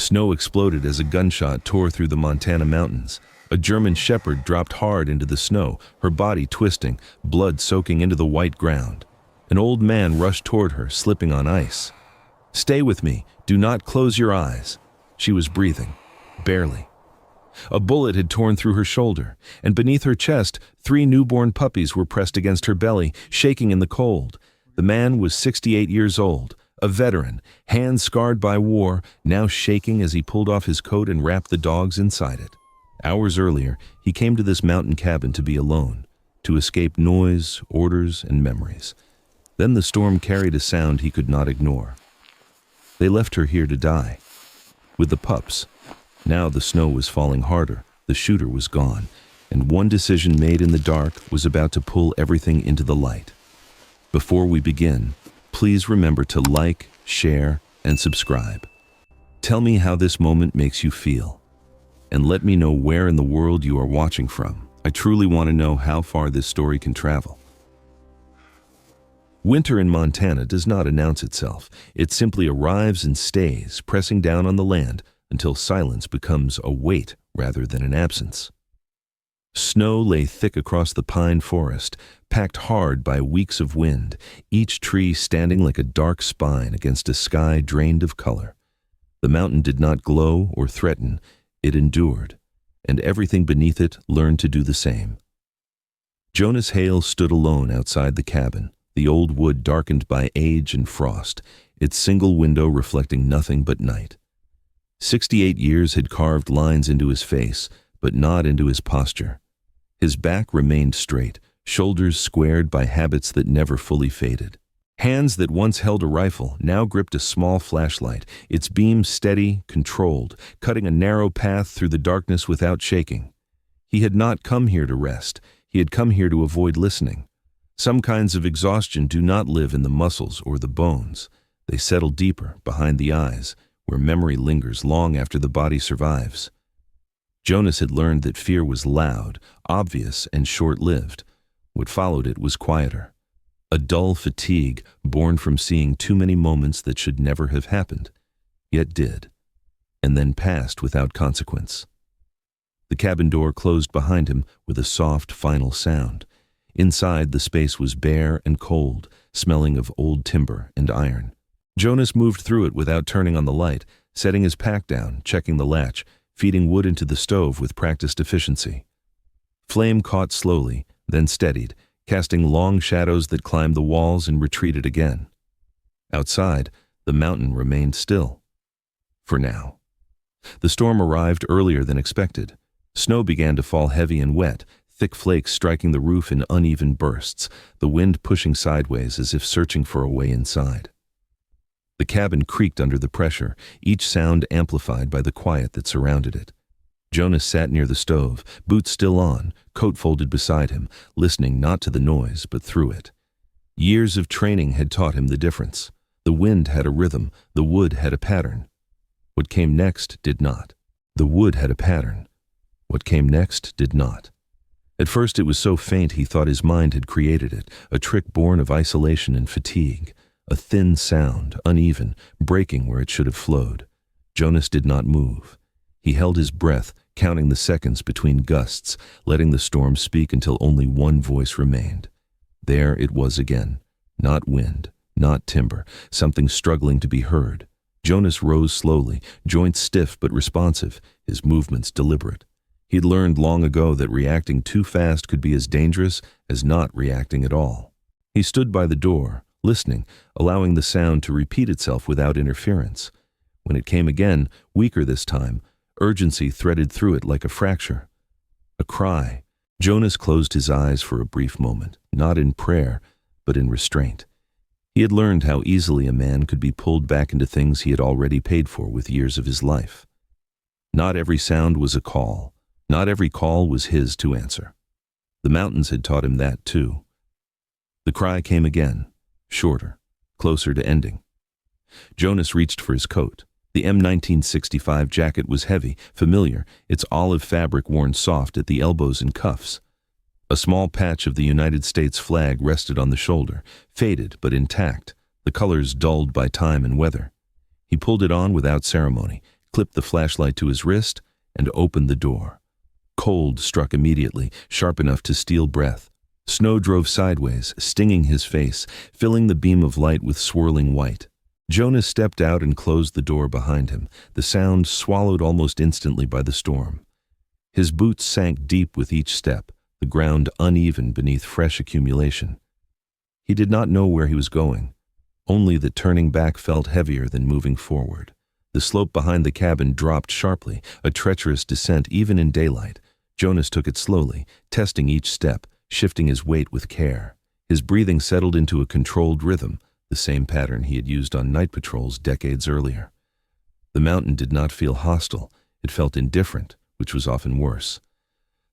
Snow exploded as a gunshot tore through the Montana mountains. A German shepherd dropped hard into the snow, her body twisting, blood soaking into the white ground. An old man rushed toward her, slipping on ice. "Stay with me. Do not close your eyes." She was breathing, barely. A bullet had torn through her shoulder, and beneath her chest, 3 newborn puppies were pressed against her belly, shaking in the cold. The man was 68 years old, a veteran, hands scarred by war, now shaking as he pulled off his coat and wrapped the dogs inside it. Hours earlier, he came to this mountain cabin to be alone, to escape noise, orders, and memories. Then the storm carried a sound he could not ignore. They left her here to die. With the pups. Now the snow was falling harder, the shooter was gone, and one decision made in the dark was about to pull everything into the light. Before we begin, please remember to like, share, and subscribe. Tell me how this moment makes you feel, and let me know where in the world you are watching from. I truly want to know how far this story can travel. Winter in Montana does not announce itself. It simply arrives and stays, pressing down on the land until silence becomes a wait rather than an absence. Snow lay thick across the pine forest, packed hard by weeks of wind, each tree standing like a dark spine against a sky drained of color. The mountain did not glow or threaten, it endured, and everything beneath it learned to do the same. Jonas Hale stood alone outside the cabin, the old wood darkened by age and frost, its single window reflecting nothing but night. 68 years had carved lines into his face, but not into his posture. His back remained straight, shoulders squared by habits that never fully faded. Hands that once held a rifle now gripped a small flashlight, its beam steady, controlled, cutting a narrow path through the darkness without shaking. He had not come here to rest. He had come here to avoid listening. Some kinds of exhaustion do not live in the muscles or the bones. They settle deeper, behind the eyes, where memory lingers long after the body survives. Jonas had learned that fear was loud, obvious, and short-lived. What followed it was quieter. A dull fatigue born from seeing too many moments that should never have happened, yet did, and then passed without consequence. The cabin door closed behind him with a soft, final sound. Inside, the space was bare and cold, smelling of old timber and iron. Jonas moved through it without turning on the light, setting his pack down, checking the latch, feeding wood into the stove with practiced efficiency. Flame caught slowly, then steadied, casting long shadows that climbed the walls and retreated again. Outside, the mountain remained still. For now. The storm arrived earlier than expected. Snow began to fall heavy and wet, thick flakes striking the roof in uneven bursts, the wind pushing sideways as if searching for a way inside. The cabin creaked under the pressure, each sound amplified by the quiet that surrounded it. Jonas sat near the stove, boots still on, coat folded beside him, listening not to the noise but through it. Years of training had taught him the difference. The wind had a rhythm, the wood had a pattern. What came next did not. The wood had a pattern. What came next did not. At first it was so faint he thought his mind had created it, a trick born of isolation and fatigue. A thin sound, uneven, breaking where it should have flowed. Jonas did not move. He held his breath, counting the seconds between gusts, letting the storm speak until only one voice remained. There it was again. Not wind, not timber, something struggling to be heard. Jonas rose slowly, joints stiff but responsive, his movements deliberate. He'd learned long ago that reacting too fast could be as dangerous as not reacting at all. He stood by the door, listening, allowing the sound to repeat itself without interference. When it came again, weaker this time, urgency threaded through it like a fracture. A cry. Jonas closed his eyes for a brief moment, not in prayer, but in restraint. He had learned how easily a man could be pulled back into things he had already paid for with years of his life. Not every sound was a call. Not every call was his to answer. The mountains had taught him that too. The cry came again, shorter, closer to ending. Jonas reached for his coat. The M1965 jacket was heavy, familiar, its olive fabric worn soft at the elbows and cuffs. A small patch of the United States flag rested on the shoulder, faded but intact, the colors dulled by time and weather. He pulled it on without ceremony, clipped the flashlight to his wrist, and opened the door. Cold struck immediately, sharp enough to steal breath. Snow drove sideways, stinging his face, filling the beam of light with swirling white. Jonas stepped out and closed the door behind him, the sound swallowed almost instantly by the storm. His boots sank deep with each step, the ground uneven beneath fresh accumulation. He did not know where he was going, only that turning back felt heavier than moving forward. The slope behind the cabin dropped sharply, a treacherous descent even in daylight. Jonas took it slowly, testing each step, shifting his weight with care. His breathing settled into a controlled rhythm, the same pattern he had used on night patrols decades earlier. The mountain did not feel hostile, it felt indifferent, which was often worse.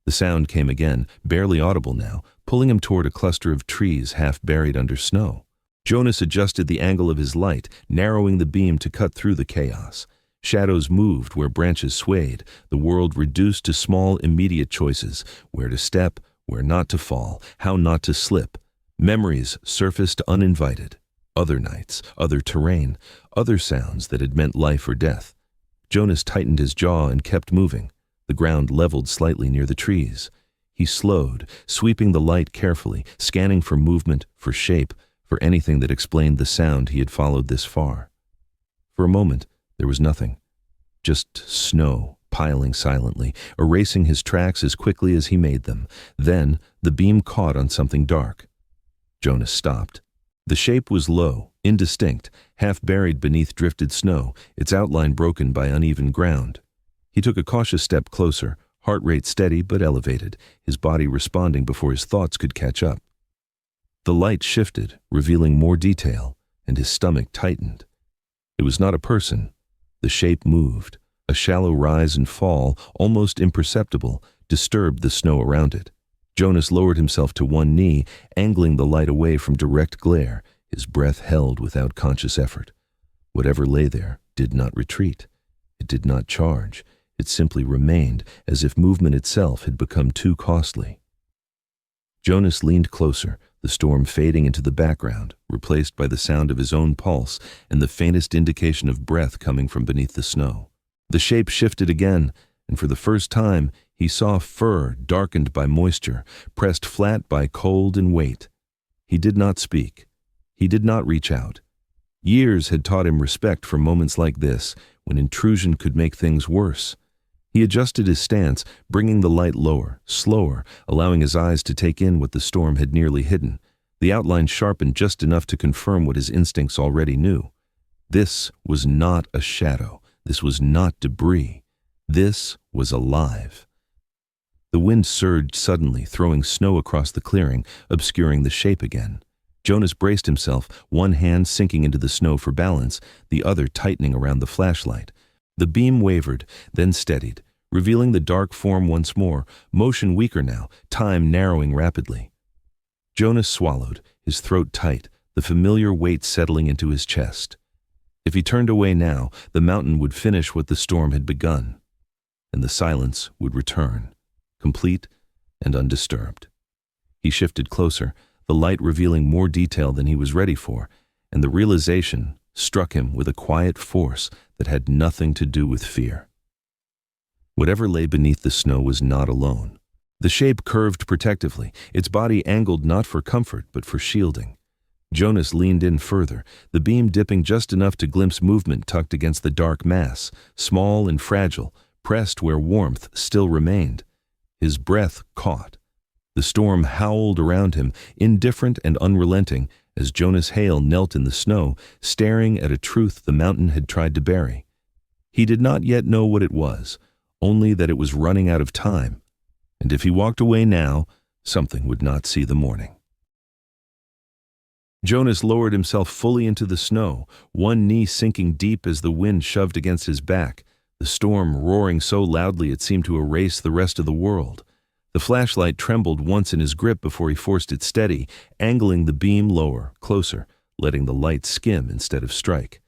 The sound came again, barely audible now, pulling him toward a cluster of trees half buried under snow. Jonas adjusted the angle of his light, narrowing the beam to cut through the chaos. Shadows moved where branches swayed, the world reduced to small, immediate choices, where to step, where not to fall, how not to slip. Memories surfaced uninvited. Other nights, other terrain, other sounds that had meant life or death. Jonas tightened his jaw and kept moving. The ground leveled slightly near the trees. He slowed, sweeping the light carefully, scanning for movement, for shape, for anything that explained the sound he had followed this far. For a moment, there was nothing. Just snow, piling silently, erasing his tracks as quickly as he made them. Then, the beam caught on something dark. Jonas stopped. The shape was low, indistinct, half buried beneath drifted snow, its outline broken by uneven ground. He took a cautious step closer, heart rate steady but elevated, his body responding before his thoughts could catch up. The light shifted, revealing more detail, and his stomach tightened. It was not a person. The shape moved. A shallow rise and fall, almost imperceptible, disturbed the snow around it. Jonas lowered himself to one knee, angling the light away from direct glare, his breath held without conscious effort. Whatever lay there did not retreat. It did not charge. It simply remained, as if movement itself had become too costly. Jonas leaned closer, the storm fading into the background, replaced by the sound of his own pulse and the faintest indication of breath coming from beneath the snow. The shape shifted again, and for the first time, he saw fur darkened by moisture, pressed flat by cold and weight. He did not speak. He did not reach out. Years had taught him respect for moments like this, when intrusion could make things worse. He adjusted his stance, bringing the light lower, slower, allowing his eyes to take in what the storm had nearly hidden. The outline sharpened just enough to confirm what his instincts already knew. This was not a shadow. This was not debris. This was alive. The wind surged suddenly, throwing snow across the clearing, obscuring the shape again. Jonas braced himself, one hand sinking into the snow for balance, the other tightening around the flashlight. The beam wavered, then steadied, revealing the dark form once more, motion weaker now, time narrowing rapidly. Jonas swallowed, his throat tight, the familiar weight settling into his chest. If he turned away now, the mountain would finish what the storm had begun, and the silence would return, complete and undisturbed. He shifted closer, the light revealing more detail than he was ready for, and the realization struck him with a quiet force that had nothing to do with fear. Whatever lay beneath the snow was not alone. The shape curved protectively, its body angled not for comfort but for shielding. Jonas leaned in further, the beam dipping just enough to glimpse movement tucked against the dark mass, small and fragile, pressed where warmth still remained. His breath caught. The storm howled around him, indifferent and unrelenting, as Jonas Hale knelt in the snow, staring at a truth the mountain had tried to bury. He did not yet know what it was, only that it was running out of time, and if he walked away now, something would not see the morning. Jonas lowered himself fully into the snow, one knee sinking deep as the wind shoved against his back, the storm roaring so loudly it seemed to erase the rest of the world. The flashlight trembled once in his grip before he forced it steady, angling the beam lower, closer, letting the light skim instead of strike.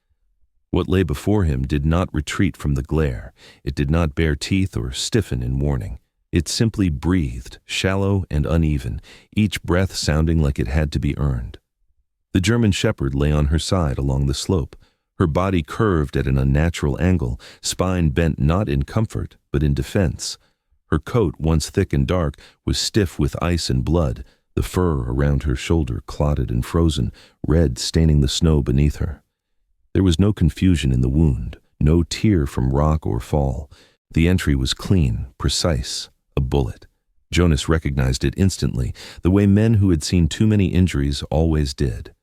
What lay before him did not retreat from the glare. It did not bare teeth or stiffen in warning. It simply breathed, shallow and uneven, each breath sounding like it had to be earned. The German shepherd lay on her side along the slope, Her body curved at an unnatural angle, spine bent not in comfort, but in defense. Her coat, once thick and dark, was stiff with ice and blood, the fur around her shoulder clotted and frozen, red staining the snow beneath her. There was no confusion in the wound, no tear from rock or fall. The entry was clean, precise, a bullet. Jonas recognized it instantly, the way men who had seen too many injuries always did.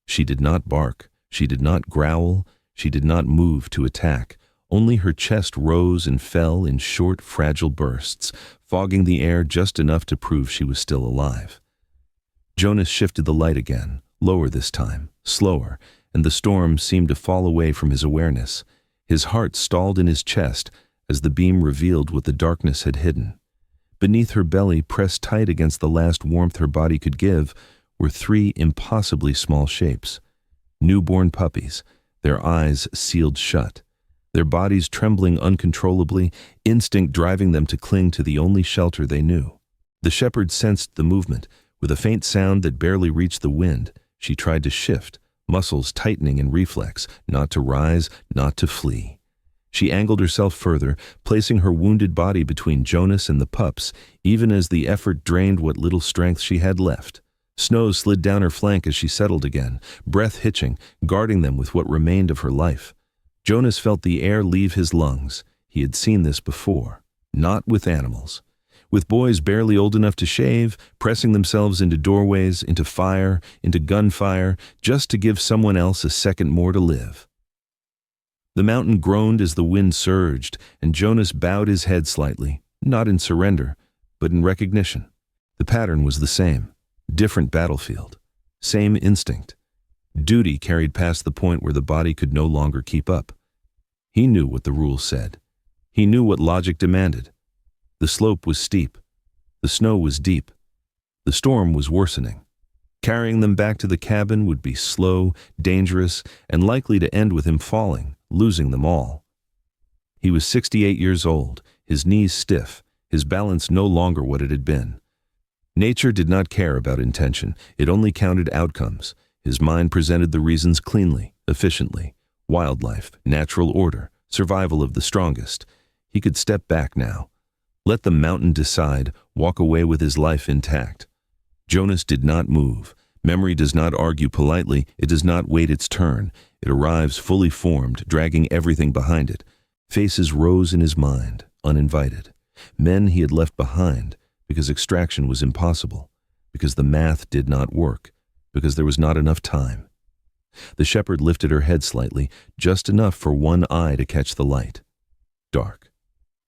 She did not bark, she did not growl, she did not move to attack. Only her chest rose and fell in short, fragile bursts, fogging the air just enough to prove she was still alive. Jonas shifted the light again, lower this time, slower, and the storm seemed to fall away from his awareness. His heart stalled in his chest as the beam revealed what the darkness had hidden. Beneath her belly, pressed tight against the last warmth her body could give, were three impossibly small shapes. Newborn puppies, their eyes sealed shut, their bodies trembling uncontrollably, instinct driving them to cling to the only shelter they knew. The shepherd sensed the movement. With a faint sound that barely reached the wind, she tried to shift, muscles tightening in reflex, not to rise, not to flee. She angled herself further, placing her wounded body between Jonas and the pups, even as the effort drained what little strength she had left. Snow slid down her flank as she settled again, breath hitching, guarding them with what remained of her life. Jonas felt the air leave his lungs. He had seen this before, not with animals. With boys barely old enough to shave, pressing themselves into doorways, into fire, into gunfire, just to give someone else a second more to live. The mountain groaned as the wind surged, and Jonas bowed his head slightly, not in surrender, but in recognition. The pattern was the same, different battlefield, same instinct. Duty carried past the point where the body could no longer keep up. He knew what the rules said. He knew what logic demanded. The slope was steep. The snow was deep. The storm was worsening. Carrying them back to the cabin would be slow, dangerous, and likely to end with him falling, losing them all. He was 68 years old, his knees stiff, his balance no longer what it had been. Nature did not care about intention, it only counted outcomes. His mind presented the reasons cleanly, efficiently. Wildlife, natural order, survival of the strongest. He could step back now. Let the mountain decide, walk away with his life intact. Jonas did not move. Memory does not argue politely, it does not wait its turn. It arrives fully formed, dragging everything behind it. Faces rose in his mind, uninvited. Men he had left behind, because extraction was impossible, because the math did not work, because there was not enough time. The shepherd lifted her head slightly, just enough for one eye to catch the light. Dark.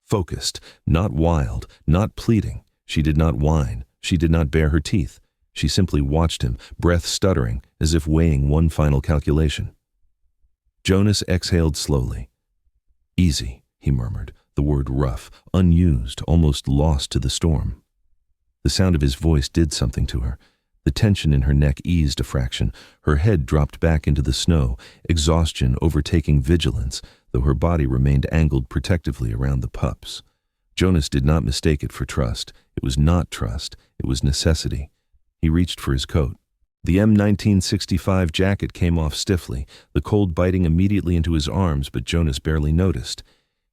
Focused, not wild, not pleading. She did not whine. She did not bare her teeth. She simply watched him, breath stuttering, as if weighing one final calculation. Jonas exhaled slowly. Easy, he murmured, the word rough, unused, almost lost to the storm. The sound of his voice did something to her. The tension in her neck eased a fraction. Her head dropped back into the snow, exhaustion overtaking vigilance, though her body remained angled protectively around the pups. Jonas did not mistake it for trust. It was not trust. It was necessity. He reached for his coat. The M1965 jacket came off stiffly, the cold biting immediately into his arms, but Jonas barely noticed.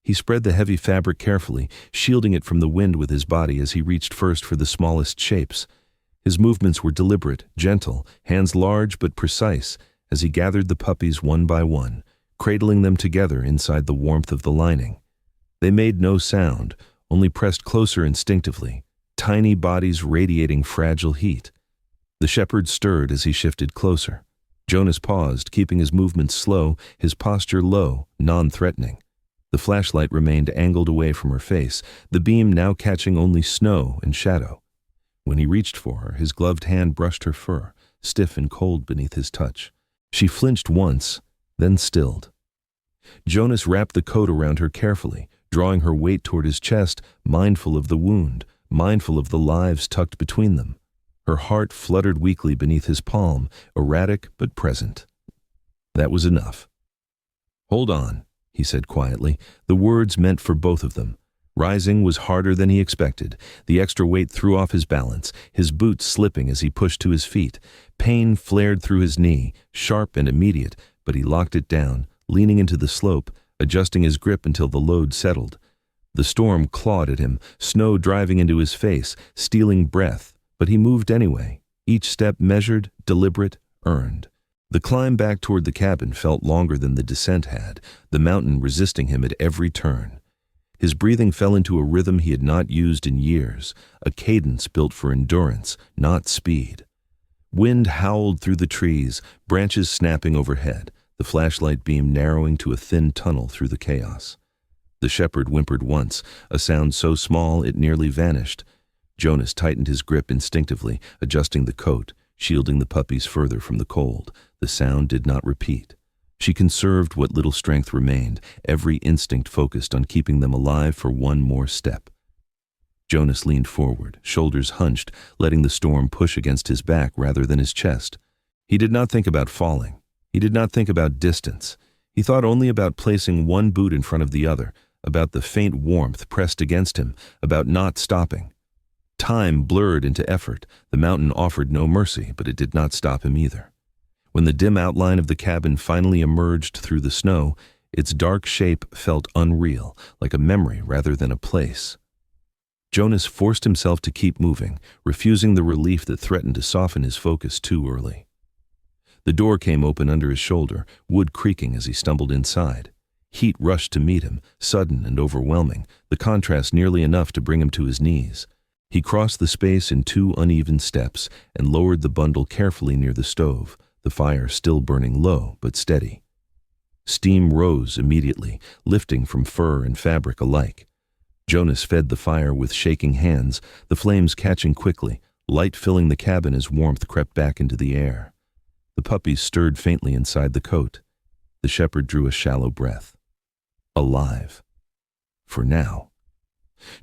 He spread the heavy fabric carefully, shielding it from the wind with his body as he reached first for the smallest shapes. His movements were deliberate, gentle, hands large but precise, as he gathered the puppies one by one, cradling them together inside the warmth of the lining. They made no sound, only pressed closer instinctively, tiny bodies radiating fragile heat. The shepherd stirred as he shifted closer. Jonas paused, keeping his movements slow, his posture low, non-threatening. The flashlight remained angled away from her face, the beam now catching only snow and shadow. When he reached for her, his gloved hand brushed her fur, stiff and cold beneath his touch. She flinched once, then stilled. Jonas wrapped the coat around her carefully, drawing her weight toward his chest, mindful of the wound, mindful of the lives tucked between them. Her heart fluttered weakly beneath his palm, erratic but present. That was enough. "Hold on," he said quietly, the words meant for both of them. Rising was harder than he expected. The extra weight threw off his balance, his boots slipping as he pushed to his feet. Pain flared through his knee, sharp and immediate, but he locked it down, leaning into the slope, adjusting his grip until the load settled. The storm clawed at him, snow driving into his face, stealing breath, but he moved anyway, each step measured, deliberate, earned. The climb back toward the cabin felt longer than the descent had, the mountain resisting him at every turn. His breathing fell into a rhythm he had not used in years, a cadence built for endurance, not speed. Wind howled through the trees, branches snapping overhead, the flashlight beam narrowing to a thin tunnel through the chaos. The shepherd whimpered once, a sound so small it nearly vanished. Jonas tightened his grip instinctively, adjusting the coat, shielding the puppies further from the cold. The sound did not repeat. She conserved what little strength remained, every instinct focused on keeping them alive for one more step. Jonas leaned forward, shoulders hunched, letting the storm push against his back rather than his chest. He did not think about falling. He did not think about distance. He thought only about placing one boot in front of the other, about the faint warmth pressed against him, about not stopping. Time blurred into effort. The mountain offered no mercy, but it did not stop him either. When the dim outline of the cabin finally emerged through the snow, its dark shape felt unreal, like a memory rather than a place. Jonas forced himself to keep moving, refusing the relief that threatened to soften his focus too early. The door came open under his shoulder, wood creaking as he stumbled inside. Heat rushed to meet him, sudden and overwhelming, the contrast nearly enough to bring him to his knees. He crossed the space in 2 uneven steps and lowered the bundle carefully near the stove, the fire still burning low but steady. Steam rose immediately, lifting from fur and fabric alike. Jonas fed the fire with shaking hands, the flames catching quickly, light filling the cabin as warmth crept back into the air. The puppies stirred faintly inside the coat. The shepherd drew a shallow breath. Alive. For now.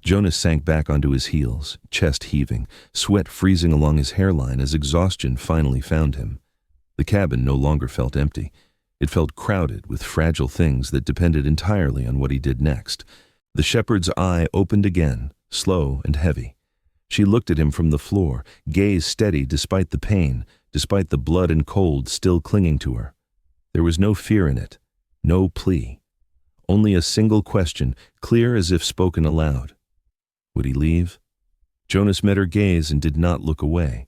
Jonas sank back onto his heels, chest heaving, sweat freezing along his hairline as exhaustion finally found him. The cabin no longer felt empty. It felt crowded with fragile things that depended entirely on what he did next. The shepherd's eye opened again, slow and heavy. She looked at him from the floor, gaze steady despite the pain, despite the blood and cold still clinging to her. There was no fear in it, no plea. Only a single question, clear as if spoken aloud. Would he leave? Jonas met her gaze and did not look away.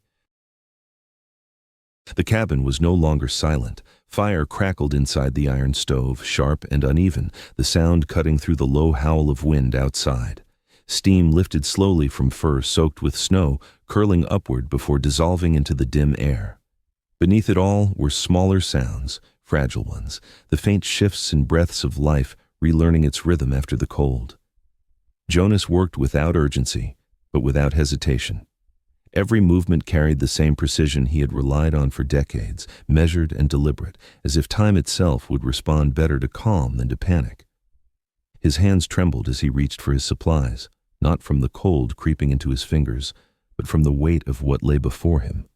The cabin was no longer silent. Fire crackled inside the iron stove, sharp and uneven, the sound cutting through the low howl of wind outside. Steam lifted slowly from fur soaked with snow, curling upward before dissolving into the dim air. Beneath it all were smaller sounds, fragile ones, the faint shifts and breaths of life relearning its rhythm after the cold. Jonas worked without urgency, but without hesitation. Every movement carried the same precision he had relied on for decades, measured and deliberate, as if time itself would respond better to calm than to panic. His hands trembled as he reached for his supplies, not from the cold creeping into his fingers, but from the weight of what lay before him.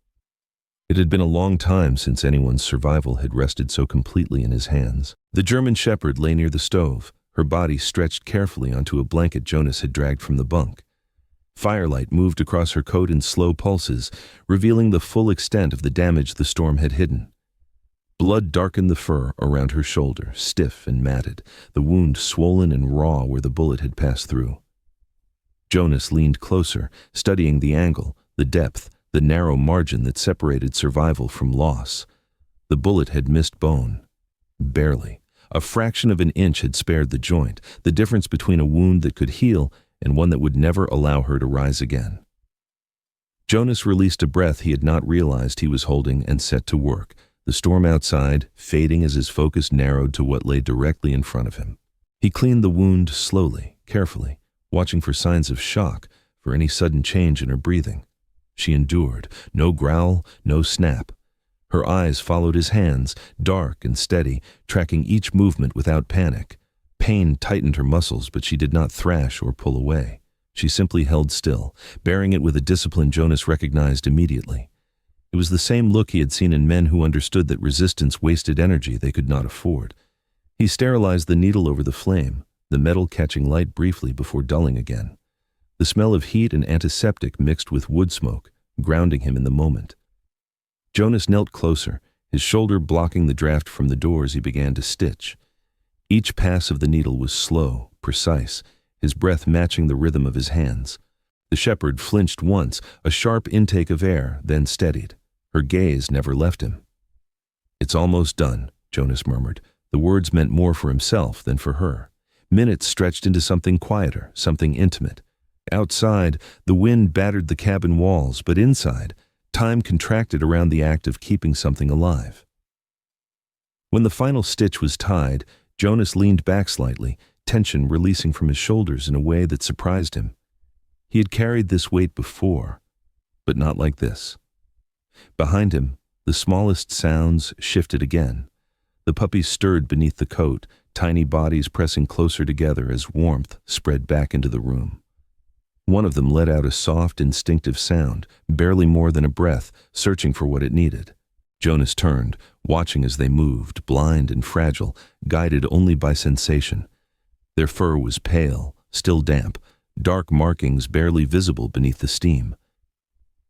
It had been a long time since anyone's survival had rested so completely in his hands. The German shepherd lay near the stove, her body stretched carefully onto a blanket Jonas had dragged from the bunk. Firelight moved across her coat in slow pulses, revealing the full extent of the damage the storm had hidden. Blood darkened the fur around her shoulder, stiff and matted, the wound swollen and raw where the bullet had passed through. Jonas leaned closer, studying the angle, the depth, the narrow margin that separated survival from loss. The bullet had missed bone. Barely. A fraction of an inch had spared the joint, the difference between a wound that could heal and one that would never allow her to rise again. Jonas released a breath he had not realized he was holding and set to work, the storm outside fading as his focus narrowed to what lay directly in front of him. He cleaned the wound slowly, carefully, watching for signs of shock, for any sudden change in her breathing. She endured, no growl, no snap. Her eyes followed his hands, dark and steady, tracking each movement without panic. Pain tightened her muscles, but she did not thrash or pull away. She simply held still, bearing it with a discipline Jonas recognized immediately. It was the same look he had seen in men who understood that resistance wasted energy they could not afford. He sterilized the needle over the flame, the metal catching light briefly before dulling again. The smell of heat and antiseptic mixed with wood smoke, grounding him in the moment. Jonas knelt closer, his shoulder blocking the draft from the door as he began to stitch. Each pass of the needle was slow, precise, his breath matching the rhythm of his hands. The shepherd flinched once, a sharp intake of air, then steadied. Her gaze never left him. "It's almost done," Jonas murmured. The words meant more for himself than for her. Minutes stretched into something quieter, something intimate. Outside, the wind battered the cabin walls, but inside, time contracted around the act of keeping something alive. When the final stitch was tied, Jonas leaned back slightly, tension releasing from his shoulders in a way that surprised him. He had carried this weight before, but not like this. Behind him, the smallest sounds shifted again. The puppies stirred beneath the coat, tiny bodies pressing closer together as warmth spread back into the room. One of them let out a soft, instinctive sound, barely more than a breath, searching for what it needed. Jonas turned, watching as they moved, blind and fragile, guided only by sensation. Their fur was pale, still damp, dark markings barely visible beneath the steam.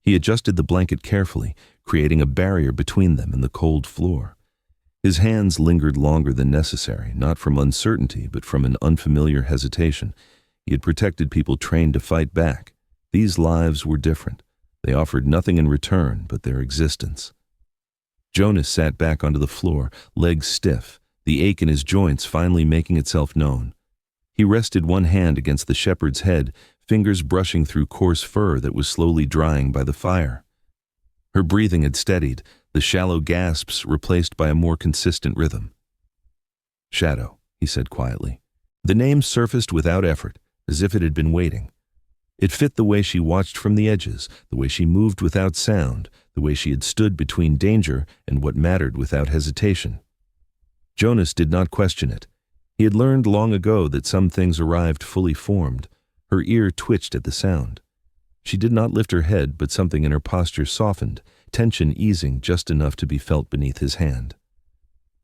He adjusted the blanket carefully, creating a barrier between them and the cold floor. His hands lingered longer than necessary, not from uncertainty, but from an unfamiliar hesitation. He had protected people trained to fight back. These lives were different. They offered nothing in return but their existence. Jonas sat back onto the floor, legs stiff, the ache in his joints finally making itself known. He rested one hand against the shepherd's head, fingers brushing through coarse fur that was slowly drying by the fire. Her breathing had steadied, the shallow gasps replaced by a more consistent rhythm. "Shadow," he said quietly. The name surfaced without effort, as if it had been waiting. It fit the way she watched from the edges, the way she moved without sound, the way she had stood between danger and what mattered without hesitation. Jonas did not question it. He had learned long ago that some things arrived fully formed. Her ear twitched at the sound. She did not lift her head, but something in her posture softened, tension easing just enough to be felt beneath his hand.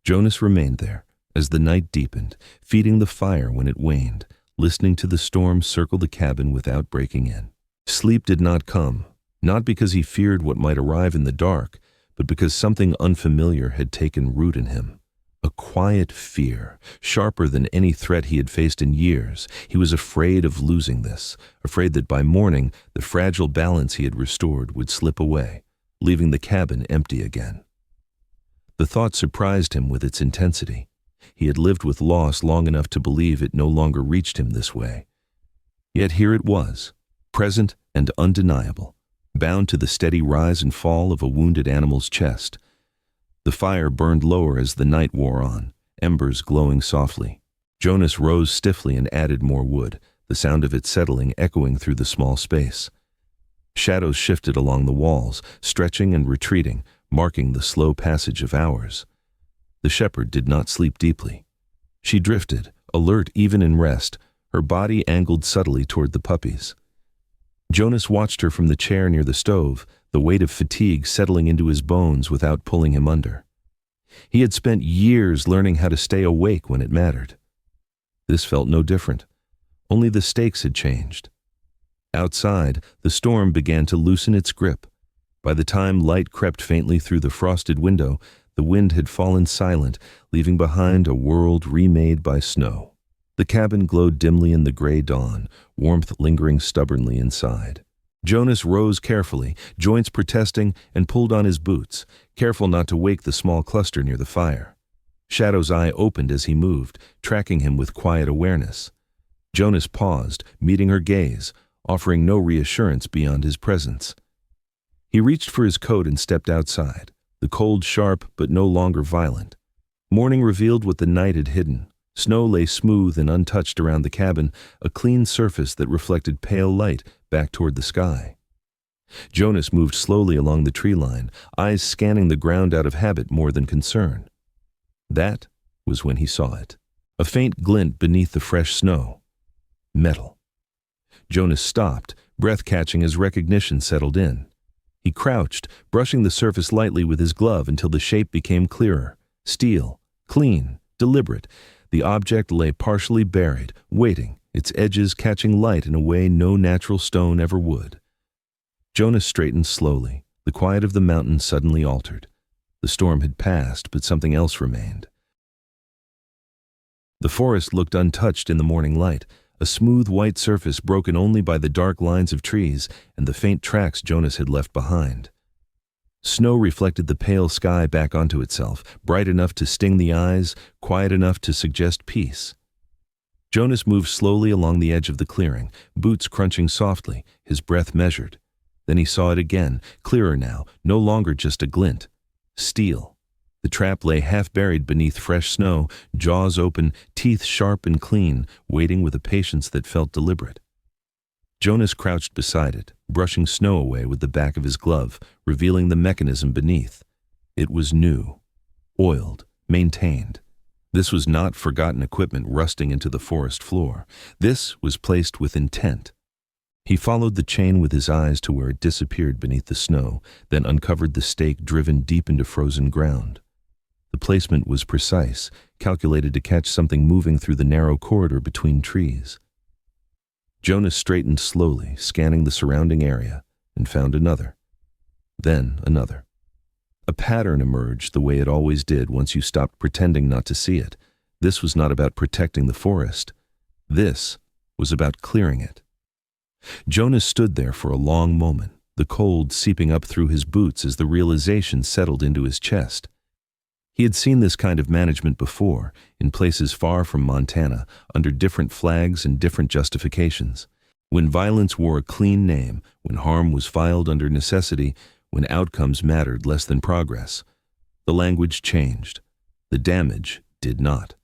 Jonas remained there, as the night deepened, feeding the fire when it waned, listening to the storm circle the cabin without breaking in. Sleep did not come, not because he feared what might arrive in the dark, but because something unfamiliar had taken root in him. A quiet fear, sharper than any threat he had faced in years. He was afraid of losing this, afraid that by morning the fragile balance he had restored would slip away, leaving the cabin empty again. The thought surprised him with its intensity. He had lived with loss long enough to believe it no longer reached him this way. Yet here it was, present and undeniable, bound to the steady rise and fall of a wounded animal's chest. The fire burned lower as the night wore on, embers glowing softly. Jonas rose stiffly and added more wood, the sound of it settling echoing through the small space. Shadows shifted along the walls, stretching and retreating, marking the slow passage of hours. The shepherd did not sleep deeply. She drifted, alert even in rest, her body angled subtly toward the puppies. Jonas watched her from the chair near the stove, the weight of fatigue settling into his bones without pulling him under. He had spent years learning how to stay awake when it mattered. This felt no different. Only the stakes had changed. Outside, the storm began to loosen its grip. By the time light crept faintly through the frosted window, the wind had fallen silent, leaving behind a world remade by snow. The cabin glowed dimly in the gray dawn, warmth lingering stubbornly inside. Jonas rose carefully, joints protesting, and pulled on his boots, careful not to wake the small cluster near the fire. Shadow's eye opened as he moved, tracking him with quiet awareness. Jonas paused, meeting her gaze, offering no reassurance beyond his presence. He reached for his coat and stepped outside, the cold sharp but no longer violent. Morning revealed what the night had hidden. Snow lay smooth and untouched around the cabin, a clean surface that reflected pale light back toward the sky. Jonas moved slowly along the tree line, eyes scanning the ground out of habit more than concern. That was when he saw it. A faint glint beneath the fresh snow. Metal. Jonas stopped, breath catching as recognition settled in. He crouched, brushing the surface lightly with his glove until the shape became clearer. Steel, clean, deliberate. The object lay partially buried, waiting, its edges catching light in a way no natural stone ever would. Jonas straightened slowly. The quiet of the mountain suddenly altered. The storm had passed, but something else remained. The forest looked untouched in the morning light, a smooth white surface broken only by the dark lines of trees and the faint tracks Jonas had left behind. Snow reflected the pale sky back onto itself, bright enough to sting the eyes, quiet enough to suggest peace. Jonas moved slowly along the edge of the clearing, boots crunching softly, his breath measured. Then he saw it again, clearer now, no longer just a glint. Steel. The trap lay half buried beneath fresh snow, jaws open, teeth sharp and clean, waiting with a patience that felt deliberate. Jonas crouched beside it, brushing snow away with the back of his glove, revealing the mechanism beneath. It was new, oiled, maintained. This was not forgotten equipment rusting into the forest floor. This was placed with intent. He followed the chain with his eyes to where it disappeared beneath the snow, then uncovered the stake driven deep into frozen ground. The placement was precise, calculated to catch something moving through the narrow corridor between trees. Jonas straightened slowly, scanning the surrounding area, and found another. Then another. A pattern emerged the way it always did once you stopped pretending not to see it. This was not about protecting the forest. This was about clearing it. Jonas stood there for a long moment, the cold seeping up through his boots as the realization settled into his chest. He had seen this kind of management before, in places far from Montana, under different flags and different justifications. When violence wore a clean name, when harm was filed under necessity, when outcomes mattered less than progress. The language changed. The damage did not.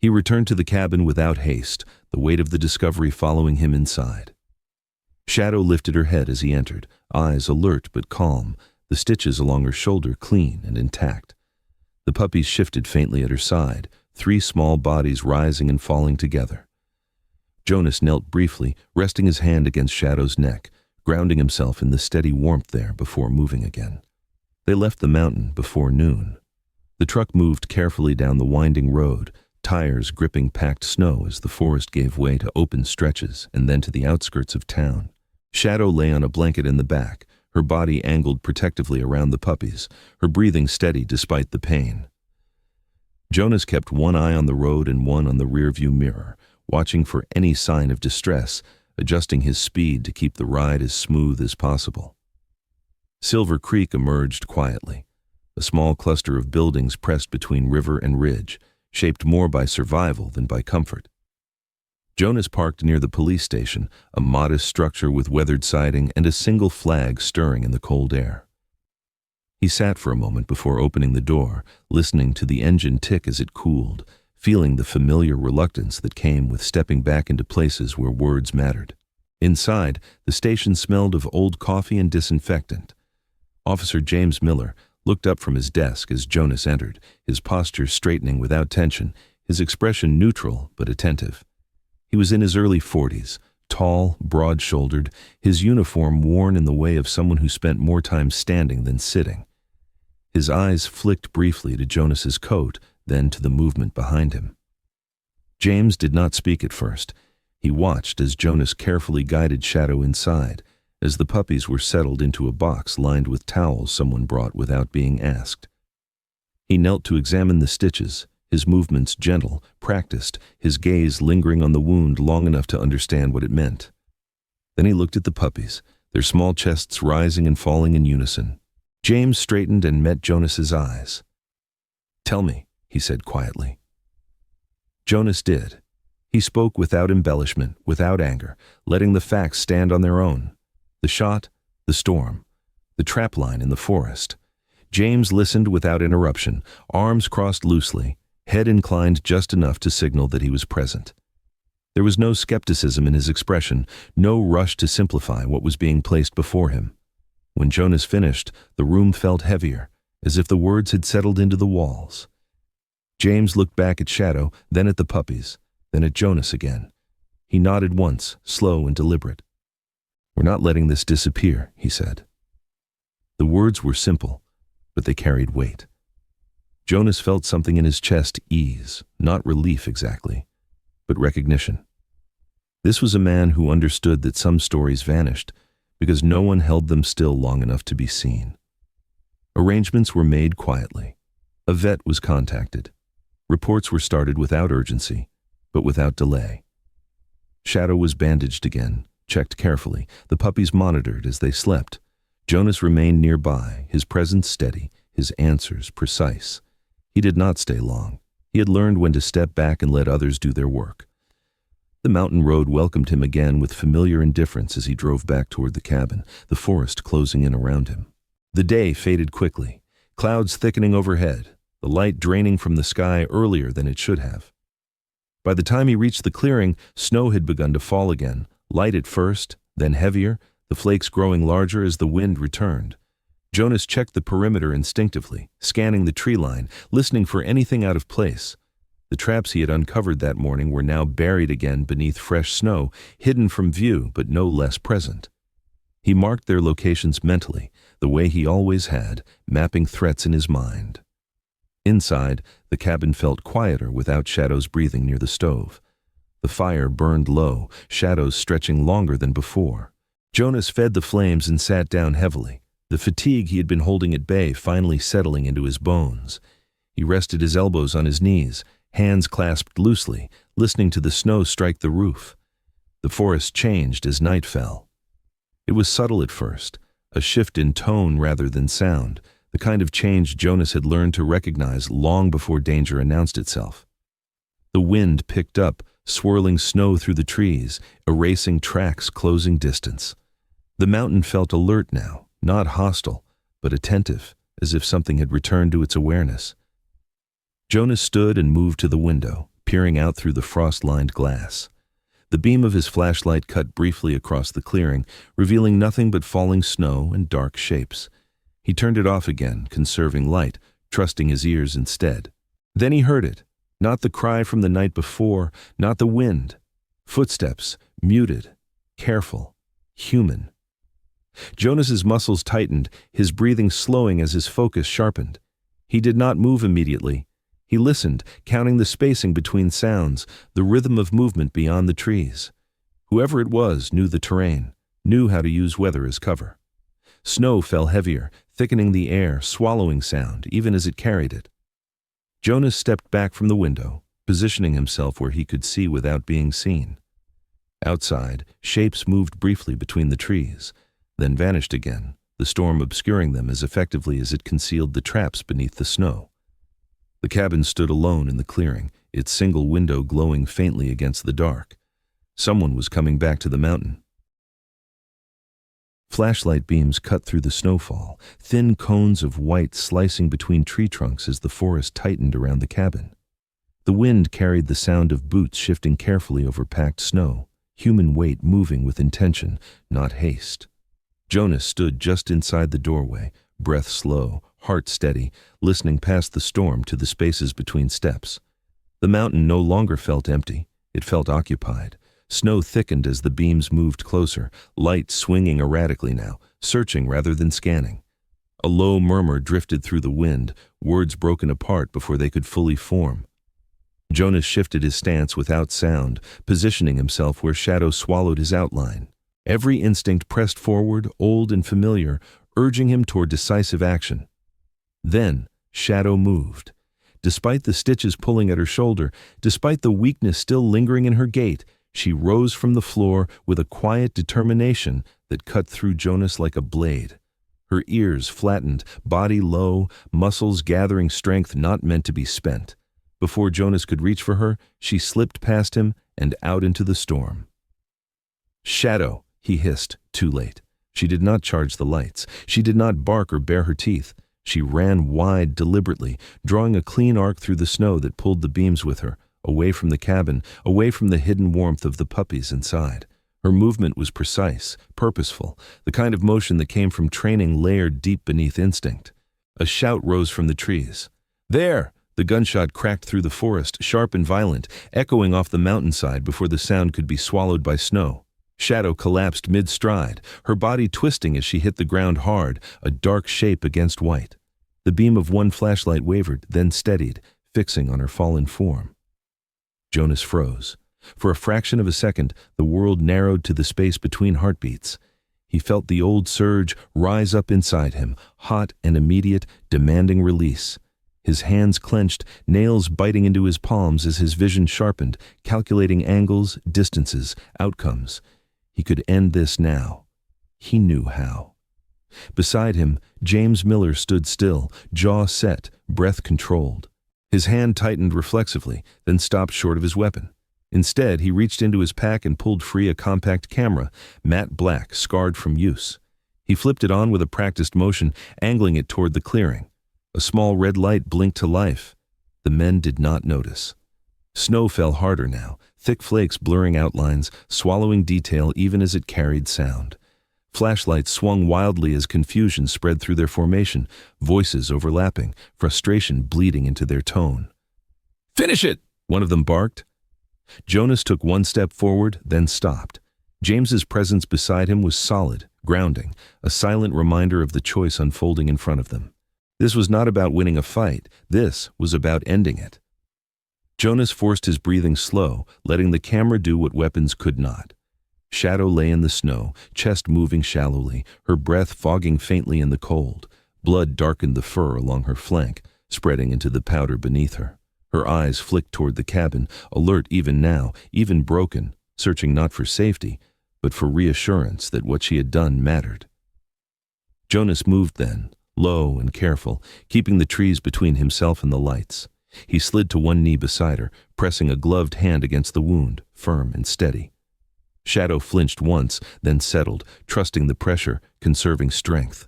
He returned to the cabin without haste, the weight of the discovery following him inside. Shadow lifted her head as he entered, eyes alert but calm, the stitches along her shoulder clean and intact. The puppies shifted faintly at her side, 3 small bodies rising and falling together. Jonas knelt briefly, resting his hand against Shadow's neck, grounding himself in the steady warmth there before moving again. They left the mountain before noon. The truck moved carefully down the winding road, tires gripping packed snow as the forest gave way to open stretches and then to the outskirts of town. Shadow lay on a blanket in the back, her body angled protectively around the puppies, her breathing steady despite the pain. Jonas kept one eye on the road and one on the rearview mirror, watching for any sign of distress, adjusting his speed to keep the ride as smooth as possible. Silver Creek emerged quietly, a small cluster of buildings pressed between river and ridge, shaped more by survival than by comfort. Jonas parked near the police station, a modest structure with weathered siding and a single flag stirring in the cold air. He sat for a moment before opening the door, listening to the engine tick as it cooled, feeling the familiar reluctance that came with stepping back into places where words mattered. Inside, the station smelled of old coffee and disinfectant. Officer James Miller looked up from his desk as Jonas entered, his posture straightening without tension, his expression neutral but attentive. He was in his early 40s, tall, broad-shouldered, his uniform worn in the way of someone who spent more time standing than sitting. His eyes flicked briefly to Jonas's coat, then to the movement behind him. James did not speak at first. He watched as Jonas carefully guided Shadow inside, as the puppies were settled into a box lined with towels someone brought without being asked. He knelt to examine the stitches, his movements gentle, practiced, his gaze lingering on the wound long enough to understand what it meant. Then he looked at the puppies, their small chests rising and falling in unison. James straightened and met Jonas's eyes. "Tell me," he said quietly. Jonas did. He spoke without embellishment, without anger, letting the facts stand on their own. The shot, the storm, the trapline in the forest. James listened without interruption, arms crossed loosely, head inclined just enough to signal that he was present. There was no skepticism in his expression, no rush to simplify what was being placed before him. When Jonas finished, the room felt heavier, as if the words had settled into the walls. James looked back at Shadow, then at the puppies, then at Jonas again. He nodded once, slow and deliberate. "We're not letting this disappear," he said. The words were simple, but they carried weight. Jonas felt something in his chest ease, not relief exactly, but recognition. This was a man who understood that some stories vanished because no one held them still long enough to be seen. Arrangements were made quietly. A vet was contacted. Reports were started without urgency, but without delay. Shadow was bandaged again, checked carefully, the puppies monitored as they slept. Jonas remained nearby, his presence steady, his answers precise. He did not stay long. He had learned when to step back and let others do their work. The mountain road welcomed him again with familiar indifference as he drove back toward the cabin, the forest closing in around him. The day faded quickly, clouds thickening overhead, the light draining from the sky earlier than it should have. By the time he reached the clearing, snow had begun to fall again, light at first, then heavier, the flakes growing larger as the wind returned. Jonas checked the perimeter instinctively, scanning the tree line, listening for anything out of place. The traps he had uncovered that morning were now buried again beneath fresh snow, hidden from view but no less present. He marked their locations mentally, the way he always had, mapping threats in his mind. Inside, the cabin felt quieter without Shadow's breathing near the stove. The fire burned low, shadows stretching longer than before. Jonas fed the flames and sat down heavily, the fatigue he had been holding at bay finally settling into his bones. He rested his elbows on his knees, hands clasped loosely, listening to the snow strike the roof. The forest changed as night fell. It was subtle at first, a shift in tone rather than sound, the kind of change Jonas had learned to recognize long before danger announced itself. The wind picked up, swirling snow through the trees, erasing tracks, closing distance. The mountain felt alert now, not hostile, but attentive, as if something had returned to its awareness. Jonas stood and moved to the window, peering out through the frost-lined glass. The beam of his flashlight cut briefly across the clearing, revealing nothing but falling snow and dark shapes. He turned it off again, conserving light, trusting his ears instead. Then he heard it, not the cry from the night before, not the wind. Footsteps, muted, careful, human. Jonas's muscles tightened, his breathing slowing as his focus sharpened. He did not move immediately. He listened, counting the spacing between sounds, the rhythm of movement beyond the trees. Whoever it was knew the terrain, knew how to use weather as cover. Snow fell heavier, thickening the air, swallowing sound, even as it carried it. Jonas stepped back from the window, positioning himself where he could see without being seen. Outside, shapes moved briefly between the trees, then vanished again, the storm obscuring them as effectively as it concealed the traps beneath the snow. The cabin stood alone in the clearing, its single window glowing faintly against the dark. Someone was coming back to the mountain. Flashlight beams cut through the snowfall, thin cones of white slicing between tree trunks as the forest tightened around the cabin. The wind carried the sound of boots shifting carefully over packed snow, human weight moving with intention, not haste. Jonas stood just inside the doorway, breath slow, heart steady, listening past the storm to the spaces between steps. The mountain no longer felt empty, it felt occupied. Snow thickened as the beams moved closer, light swinging erratically now, searching rather than scanning. A low murmur drifted through the wind, words broken apart before they could fully form. Jonas shifted his stance without sound, positioning himself where shadow swallowed his outline. Every instinct pressed forward, old and familiar, urging him toward decisive action. Then, Shadow moved. Despite the stitches pulling at her shoulder, despite the weakness still lingering in her gait, she rose from the floor with a quiet determination that cut through Jonas like a blade. Her ears flattened, body low, muscles gathering strength not meant to be spent. Before Jonas could reach for her, she slipped past him and out into the storm. "Shadow," he hissed, too late. She did not charge the lights. She did not bark or bare her teeth. She ran wide deliberately, drawing a clean arc through the snow that pulled the beams with her, away from the cabin, away from the hidden warmth of the puppies inside. Her movement was precise, purposeful, the kind of motion that came from training layered deep beneath instinct. A shout rose from the trees. "There!" The gunshot cracked through the forest, sharp and violent, echoing off the mountainside before the sound could be swallowed by snow. Shadow collapsed mid-stride, her body twisting as she hit the ground hard, a dark shape against white. The beam of one flashlight wavered, then steadied, fixing on her fallen form. Jonas froze. For a fraction of a second, the world narrowed to the space between heartbeats. He felt the old surge rise up inside him, hot and immediate, demanding release. His hands clenched, nails biting into his palms as his vision sharpened, calculating angles, distances, outcomes. He could end this now. He knew how. Beside him, James Miller stood still, jaw set, breath controlled. His hand tightened reflexively, then stopped short of his weapon. Instead, he reached into his pack and pulled free a compact camera, matte black, scarred from use. He flipped it on with a practiced motion, angling it toward the clearing. A small red light blinked to life. The men did not notice. Snow fell harder now, thick flakes blurring outlines, swallowing detail even as it carried sound. Flashlights swung wildly as confusion spread through their formation, voices overlapping, frustration bleeding into their tone. "Finish it!" one of them barked. Jonas took one step forward, then stopped. James's presence beside him was solid, grounding, a silent reminder of the choice unfolding in front of them. This was not about winning a fight. This was about ending it. Jonas forced his breathing slow, letting the camera do what weapons could not. Shadow lay in the snow, chest moving shallowly, her breath fogging faintly in the cold. Blood darkened the fur along her flank, spreading into the powder beneath her. Her eyes flicked toward the cabin, alert even now, even broken, searching not for safety, but for reassurance that what she had done mattered. Jonas moved then, low and careful, keeping the trees between himself and the lights. He slid to one knee beside her, pressing a gloved hand against the wound, firm and steady. Shadow flinched once, then settled, trusting the pressure, conserving strength.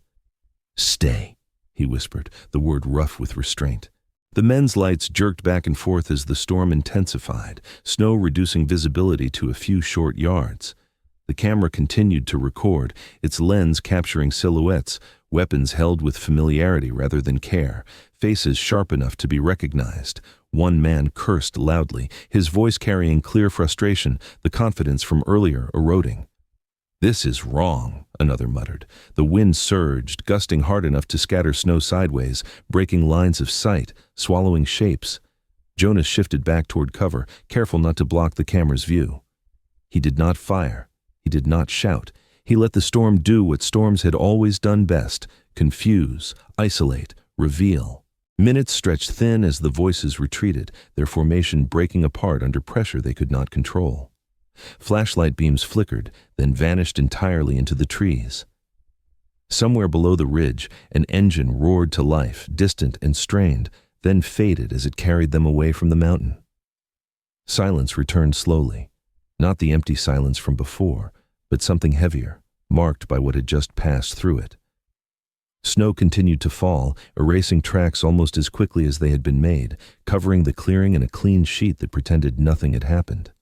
"Stay," he whispered, the word rough with restraint. The men's lights jerked back and forth as the storm intensified, snow reducing visibility to a few short yards. The camera continued to record, its lens capturing silhouettes, weapons held with familiarity rather than care, faces sharp enough to be recognized. One man cursed loudly, his voice carrying clear frustration, the confidence from earlier eroding. "This is wrong," another muttered. The wind surged, gusting hard enough to scatter snow sideways, breaking lines of sight, swallowing shapes. Jonas shifted back toward cover, careful not to block the camera's view. He did not fire. He did not shout. He let the storm do what storms had always done best: confuse, isolate, reveal. Minutes stretched thin as the voices retreated, their formation breaking apart under pressure they could not control. Flashlight beams flickered, then vanished entirely into the trees. Somewhere below the ridge, an engine roared to life, distant and strained, then faded as it carried them away from the mountain. Silence returned slowly, not the empty silence from before, but something heavier, marked by what had just passed through it. Snow continued to fall, erasing tracks almost as quickly as they had been made, covering the clearing in a clean sheet that pretended nothing had happened.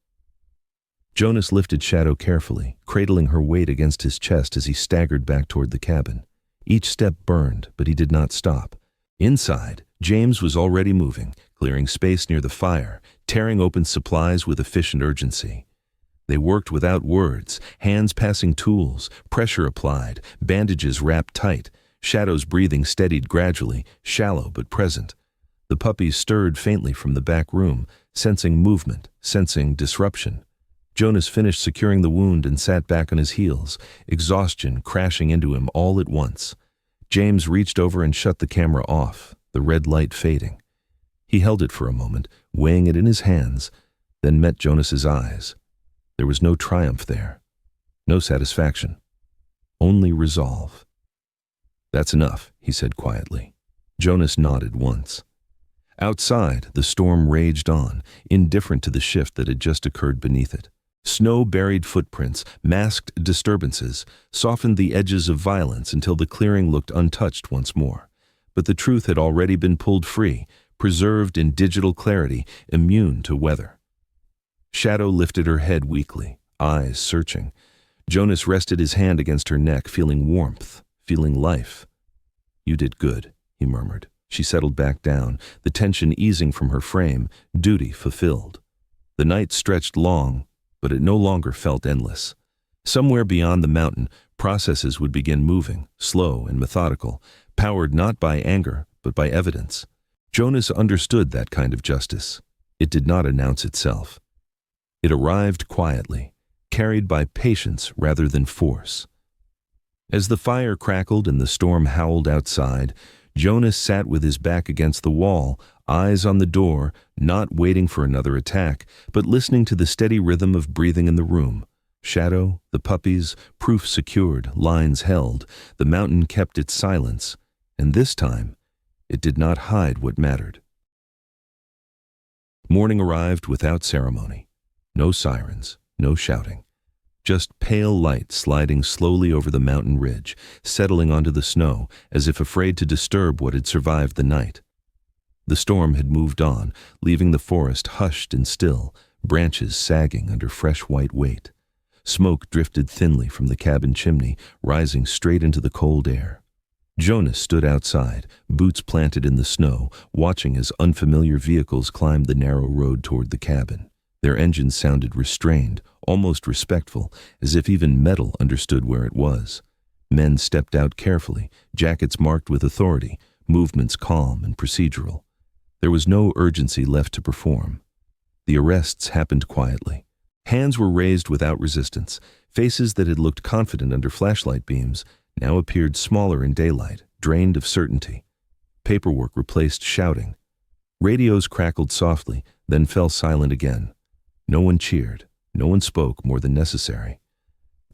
Jonas lifted Shadow carefully, cradling her weight against his chest as he staggered back toward the cabin. Each step burned, but he did not stop. Inside, James was already moving, clearing space near the fire, tearing open supplies with efficient urgency. They worked without words, hands passing tools, pressure applied, bandages wrapped tight. Shadow's breathing steadied gradually, shallow but present. The puppies stirred faintly from the back room, sensing movement, sensing disruption. Jonas finished securing the wound and sat back on his heels, exhaustion crashing into him all at once. James reached over and shut the camera off, the red light fading. He held it for a moment, weighing it in his hands, then met Jonas's eyes. There was no triumph there, no satisfaction, only resolve. "That's enough," he said quietly. Jonas nodded once. Outside, the storm raged on, indifferent to the shift that had just occurred beneath it. Snow-buried footprints, masked disturbances, softened the edges of violence until the clearing looked untouched once more. But the truth had already been pulled free, preserved in digital clarity, immune to weather. Shadow lifted her head weakly, eyes searching. Jonas rested his hand against her neck, feeling warmth, feeling life. "You did good," he murmured. She settled back down, the tension easing from her frame, duty fulfilled. The night stretched long, but it no longer felt endless. Somewhere beyond the mountain, processes would begin moving, slow and methodical, powered not by anger, but by evidence. Jonas understood that kind of justice. It did not announce itself. It arrived quietly, carried by patience rather than force. As the fire crackled and the storm howled outside, Jonas sat with his back against the wall, eyes on the door, not waiting for another attack, but listening to the steady rhythm of breathing in the room. Shadow, the puppies, proof secured, lines held, the mountain kept its silence, and this time, it did not hide what mattered. Morning arrived without ceremony. No sirens, no shouting. Just pale light sliding slowly over the mountain ridge, settling onto the snow as if afraid to disturb what had survived the night. The storm had moved on, leaving the forest hushed and still, branches sagging under fresh white weight. Smoke drifted thinly from the cabin chimney, rising straight into the cold air. Jonas stood outside, boots planted in the snow, watching as unfamiliar vehicles climbed the narrow road toward the cabin. Their engines sounded restrained, almost respectful, as if even metal understood where it was. Men stepped out carefully, jackets marked with authority, movements calm and procedural. There was no urgency left to perform. The arrests happened quietly. Hands were raised without resistance. Faces that had looked confident under flashlight beams now appeared smaller in daylight, drained of certainty. Paperwork replaced shouting. Radios crackled softly, then fell silent again. No one cheered. No one spoke more than necessary.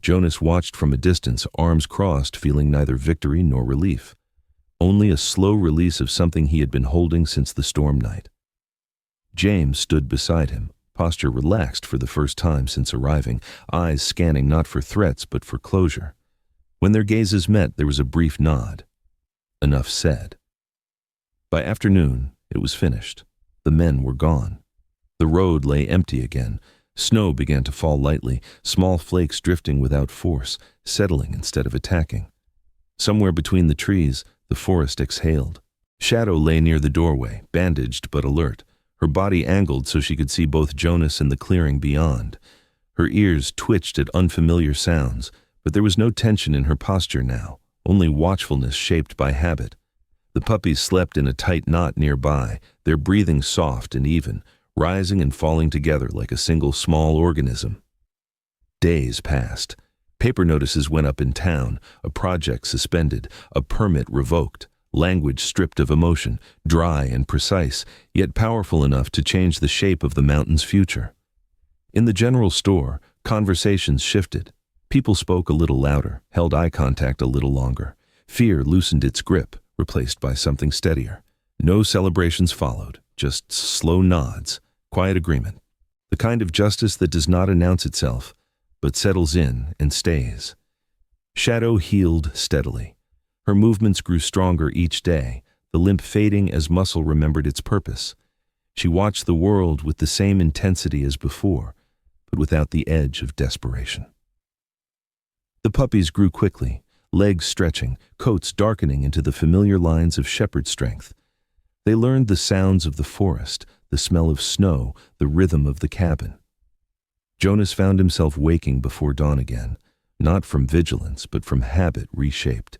Jonas watched from a distance, arms crossed, feeling neither victory nor relief. Only a slow release of something he had been holding since the storm night. James stood beside him, posture relaxed for the first time since arriving, eyes scanning not for threats but for closure. When their gazes met, there was a brief nod. Enough said. By afternoon, it was finished. The men were gone. The road lay empty again. Snow began to fall lightly, small flakes drifting without force, settling instead of attacking. Somewhere between the trees, the forest exhaled. Shadow lay near the doorway, bandaged but alert, her body angled so she could see both Jonas and the clearing beyond. Her ears twitched at unfamiliar sounds, but there was no tension in her posture now, only watchfulness shaped by habit. The puppies slept in a tight knot nearby, their breathing soft and even, rising and falling together like a single small organism. Days passed. Paper notices went up in town, a project suspended, a permit revoked, language stripped of emotion, dry and precise, yet powerful enough to change the shape of the mountain's future. In the general store, conversations shifted. People spoke a little louder, held eye contact a little longer. Fear loosened its grip, replaced by something steadier. No celebrations followed, just slow nods, quiet agreement. The kind of justice that does not announce itself, but settles in and stays. Shadow healed steadily. Her movements grew stronger each day, the limp fading as muscle remembered its purpose. She watched the world with the same intensity as before, but without the edge of desperation. The puppies grew quickly, legs stretching, coats darkening into the familiar lines of shepherd strength. They learned the sounds of the forest, the smell of snow, the rhythm of the cabin. Jonas found himself waking before dawn again, not from vigilance, but from habit reshaped.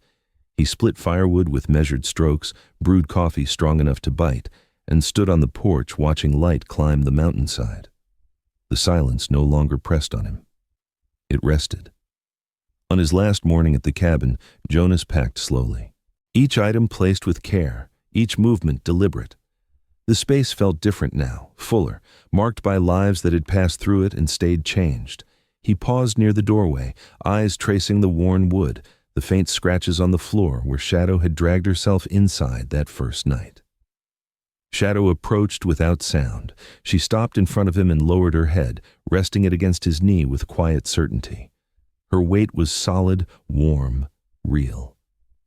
He split firewood with measured strokes, brewed coffee strong enough to bite, and stood on the porch watching light climb the mountainside. The silence no longer pressed on him. It rested. On his last morning at the cabin, Jonas packed slowly. Each item placed with care, each movement deliberate. The space felt different now, fuller, marked by lives that had passed through it and stayed changed. He paused near the doorway, eyes tracing the worn wood, the faint scratches on the floor where Shadow had dragged herself inside that first night. Shadow approached without sound. She stopped in front of him and lowered her head, resting it against his knee with quiet certainty. Her weight was solid, warm, real.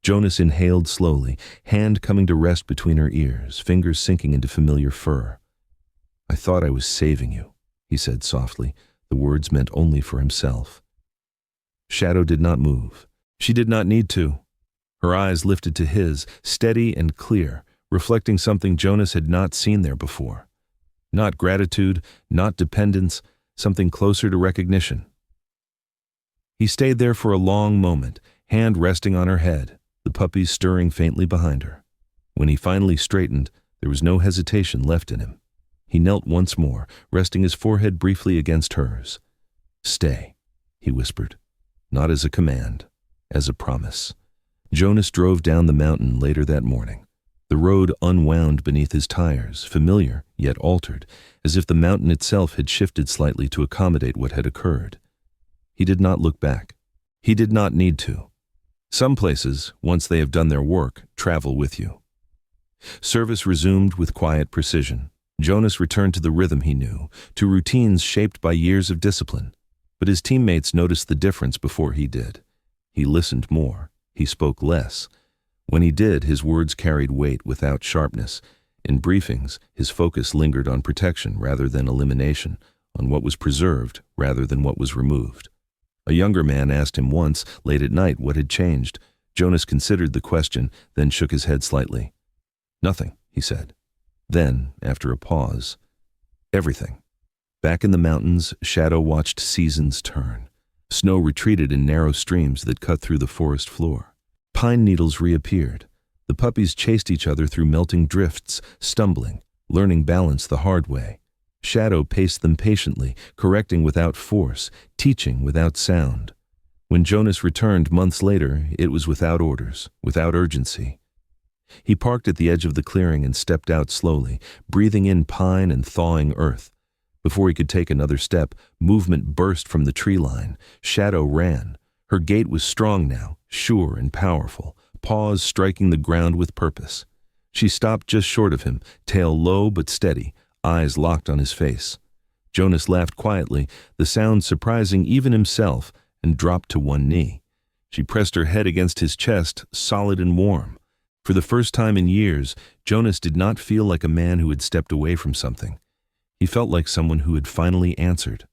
Jonas inhaled slowly, hand coming to rest between her ears, fingers sinking into familiar fur. "I thought I was saving you," he said softly. The words meant only for himself. Shadow did not move. She did not need to. Her eyes lifted to his, steady and clear, reflecting something Jonas had not seen there before. Not gratitude, not dependence, something closer to recognition. He stayed there for a long moment, hand resting on her head, the puppies stirring faintly behind her. When he finally straightened, there was no hesitation left in him. He knelt once more, resting his forehead briefly against hers. "Stay," he whispered, not as a command, as a promise. Jonas drove down the mountain later that morning. The road unwound beneath his tires, familiar yet altered, as if the mountain itself had shifted slightly to accommodate what had occurred. He did not look back. He did not need to. Some places, once they have done their work, travel with you. Service resumed with quiet precision. Jonas returned to the rhythm he knew, to routines shaped by years of discipline. But his teammates noticed the difference before he did. He listened more. He spoke less. When he did, his words carried weight without sharpness. In briefings, his focus lingered on protection rather than elimination, on what was preserved rather than what was removed. A younger man asked him once, late at night, what had changed. Jonas considered the question, then shook his head slightly. "Nothing," he said. Then, after a pause, "Everything." Back in the mountains, Shadow watched seasons turn. Snow retreated in narrow streams that cut through the forest floor. Pine needles reappeared. The puppies chased each other through melting drifts, stumbling, learning balance the hard way. Shadow paced them patiently, correcting without force, teaching without sound. When Jonas returned months later, it was without orders, without urgency. He parked at the edge of the clearing and stepped out slowly, breathing in pine and thawing earth. Before he could take another step, movement burst from the tree line. Shadow ran. Her gait was strong now, sure and powerful, paws striking the ground with purpose. She stopped just short of him, tail low but steady, eyes locked on his face. Jonas laughed quietly, the sound surprising even himself, and dropped to one knee. She pressed her head against his chest, solid and warm. For the first time in years, Jonas did not feel like a man who had stepped away from something. He felt like someone who had finally answered.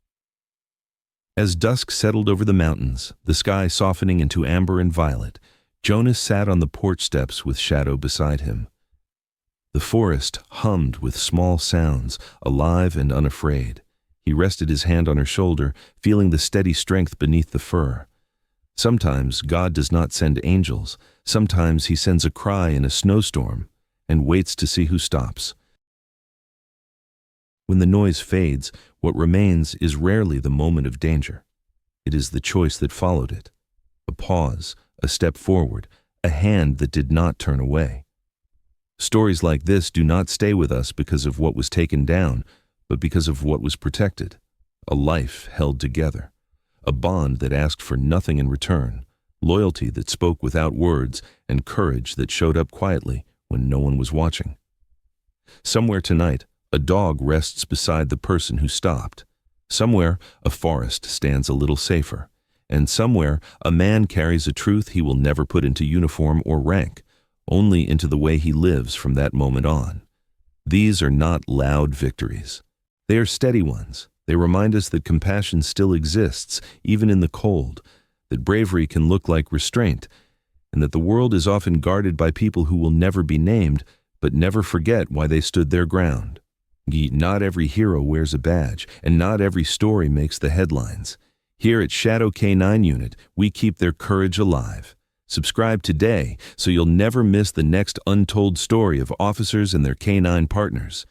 As dusk settled over the mountains, the sky softening into amber and violet, Jonas sat on the porch steps with Shadow beside him. The forest hummed with small sounds, alive and unafraid. He rested his hand on her shoulder, feeling the steady strength beneath the fur. Sometimes God does not send angels. Sometimes he sends a cry in a snowstorm and waits to see who stops. When the noise fades, what remains is rarely the moment of danger. It is the choice that followed it. A pause, a step forward, a hand that did not turn away. Stories like this do not stay with us because of what was taken down, but because of what was protected. A life held together. A bond that asked for nothing in return. Loyalty that spoke without words, and courage that showed up quietly when no one was watching. Somewhere tonight, a dog rests beside the person who stopped. Somewhere, a forest stands a little safer. And somewhere, a man carries a truth he will never put into uniform or rank, only into the way he lives from that moment on. These are not loud victories. They are steady ones. They remind us that compassion still exists, even in the cold, that bravery can look like restraint, and that the world is often guarded by people who will never be named, but never forget why they stood their ground. Not every hero wears a badge, and not every story makes the headlines. Here at Shadow K9 Unit, we keep their courage alive. Subscribe today so you'll never miss the next untold story of officers and their K9 partners.